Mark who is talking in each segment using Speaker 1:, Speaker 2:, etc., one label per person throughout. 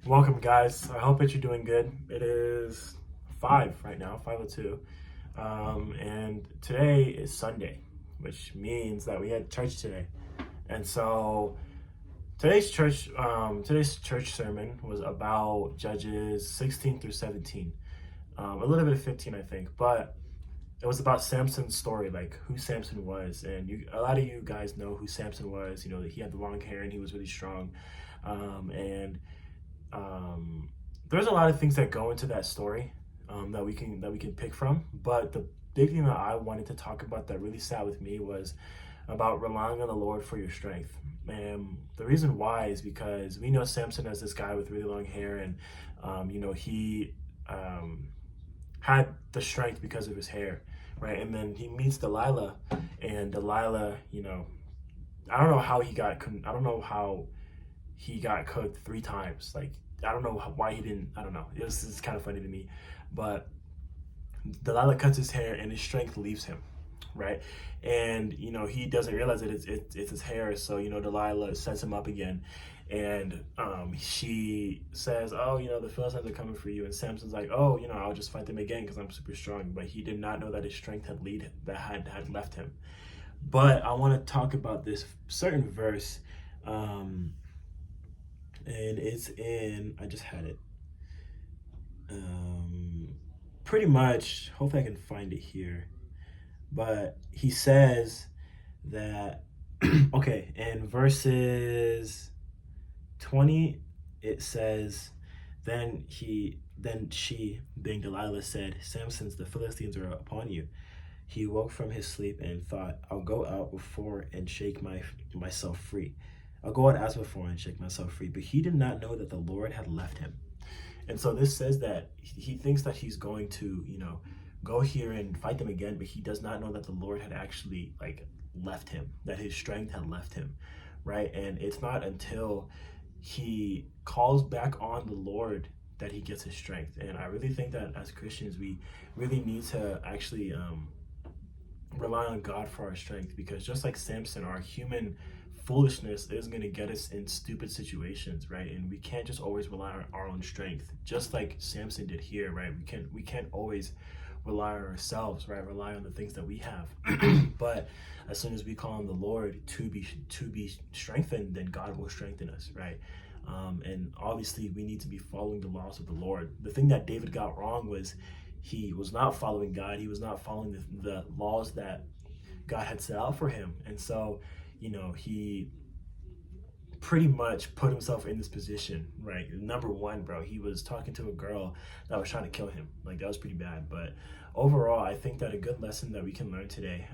Speaker 1: Welcome, guys. I hope that you're doing good. It is 5 right now, 5:02. And today is Sunday, which means that we had church today. And so today's church sermon was about Judges 16 through 17. A little bit of 15, I think, but it was about Samson's story, like who Samson was. And a lot of you guys know who Samson was. You know that he had the long hair and he was really strong. And there's a lot of things that go into that story that we can pick from. But the big thing that I wanted to talk about that really sat with me was about relying on the Lord for your strength. And the reason why is because we know Samson as this guy with really long hair, and he had the strength because of his hair, right? And then he meets Delilah, and Delilah, I don't know how he got. I don't know how he got cooked 3 times. Like, I don't know why he didn't. I don't know. It's kind of funny to me, but Delilah cuts his hair and his strength leaves him, right? And he doesn't realize that it's his hair. So Delilah sets him up again, and she says, "Oh, the Philistines are coming for you." And Samson's like, "Oh, I'll just fight them again because I'm super strong." But he did not know that his strength had left him. But I want to talk about this certain verse. And it's in, I just had it. Pretty much, hopefully I can find it here. But he says that, okay, in verses 20, it says, then she, being Delilah, said, "Samson, the Philistines are upon you." He woke from his sleep and thought, "I'll go out before and shake myself free. I'll go out as before and shake myself free." But he did not know that the Lord had left him. And so this says that he thinks that he's going to, go here and fight them again, but he does not know that the Lord had actually left him, that his strength had left him, right? And it's not until he calls back on the Lord that he gets his strength. And I really think that as Christians, we really need to actually rely on God for our strength, because just like Samson, our human foolishness is going to get us in stupid situations, right? And we can't just always rely on our own strength, just like Samson did here, right? We can't always rely on ourselves, right? Rely on the things that we have. But as soon as we call on the Lord to be strengthened, then God will strengthen us, right? And obviously we need to be following the laws of the Lord. The thing that David got wrong was he was not following God. He was not following the laws that God had set out for him. And so he pretty much put himself in this position, right? Number one, bro, he was talking to a girl that was trying to kill him. Like, that was pretty bad. But overall, I think that a good lesson that we can learn today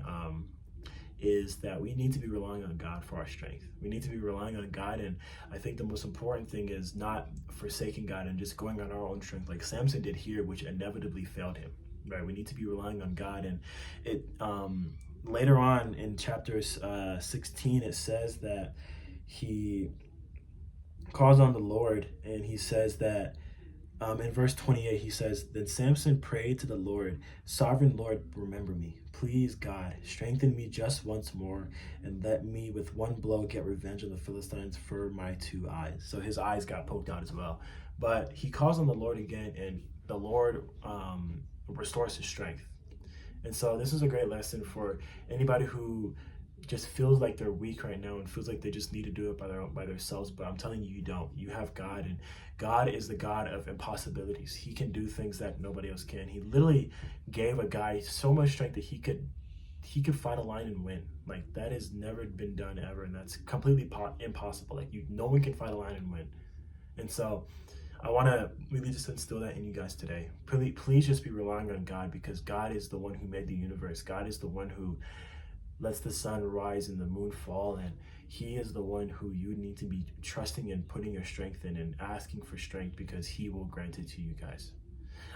Speaker 1: is that we need to be relying on God for our strength. We need to be relying on God. And I think the most important thing is not forsaking God and just going on our own strength like Samson did here, which inevitably failed him, right? We need to be relying on God. And it, later on in chapter 16, it says that he calls on the Lord, and he says that in verse 28, he says, "Then Samson prayed to the Lord, 'Sovereign Lord, remember me. Please, God, strengthen me just once more, and let me with one blow get revenge on the Philistines for my 2 eyes.'" So his eyes got poked out as well. But he calls on the Lord again, and the Lord restores his strength. And so this is a great lesson for anybody who just feels like they're weak right now and feels like they just need to do it by themselves. But I'm telling you, you don't. You have God, and God is the God of impossibilities. He can do things that nobody else can. He literally gave a guy so much strength that he could fight a lion and win. Like, that has never been done ever, and that's completely impossible. Like, no one can fight a lion and win. And so I want to really just instill that in you guys today. Please just be relying on God, because God is the one who made the universe. God is the one who lets the sun rise and the moon fall, and he is the one who you need to be trusting and putting your strength in and asking for strength, because he will grant it to you guys.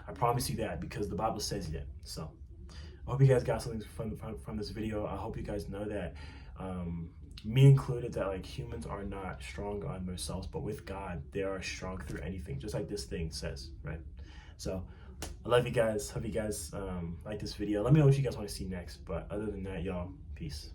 Speaker 1: I promise you that, because the Bible says that. So I hope you guys got something from this video. I hope you guys know that me included, that like humans are not strong on themselves, but with God they are strong through anything, just like this thing says, right? So I love you guys. Hope you guys like this video. Let me know what you guys want to see next. But other than that, y'all, peace.